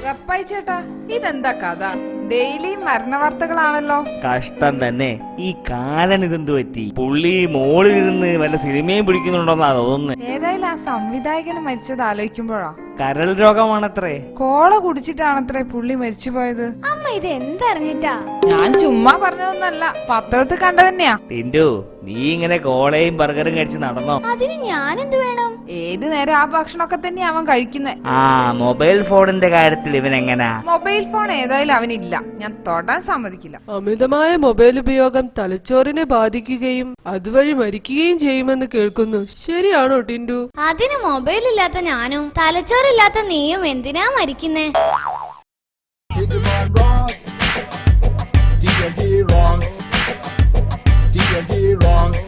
റപ്പായി ചേട്ടാ, ഇതെന്താ കഥ? ഡെയിലി മരണ വാർത്തകളാണല്ലോ. കഷ്ടം തന്നെ. ഈ കാലൻ ഇതെന്ത് പറ്റി? പുള്ളി മോളിലിരുന്ന് വല്ല സിനിമയും പിടിക്കുന്നുണ്ടോന്നാ തോന്നുന്നത്. ഏതായാലും ആ സംവിധായകന് മരിച്ചത് ആലോചിക്കുമ്പോഴാ. കരൾ രോഗമാണത്രേ. കോള കുടിച്ചിട്ടാണത്രേ പുള്ളി മരിച്ചുപോയത്. അമ്മ ഇത് എന്തറിഞ്ഞിട്ടാ? ഞാൻ ചുമ്മാ പറഞ്ഞതൊന്നല്ല, പത്രത്തിൽ കണ്ടതന്നെയാ. ടിൻഡു, നീ ഇങ്ങനെ കോളയും ബർഗറും കഴിച്ച് നടന്നോ? അതിന് ഞാനെന്ത് വേണം? ഏത് നേരം ആ ഭക്ഷണമൊക്കെ തന്നെയാ അവൻ കഴിക്കുന്നെ. ആ മൊബൈൽ ഫോണിന്റെ കാര്യത്തിൽ ഇവൻ എങ്ങനാ? മൊബൈൽ ഫോൺ ഏതായാലും അവനില്ല, ഞാൻ തൊടാൻ സമ്മതിക്കില്ല. അമിതമായ മൊബൈൽ ഉപയോഗം തലച്ചോറിനെ ബാധിക്കുകയും അതുവഴി മരിക്കുകയും ചെയ്യുമെന്ന് കേൾക്കുന്നു. ശരിയാണോ ടിൻഡു? അതിന് മൊബൈൽ ഇല്ലാത്ത ഞാനും തലച്ചോറില്ലാത്ത നീയും എന്തിനാ മരിക്കുന്നേ? D&D rocks.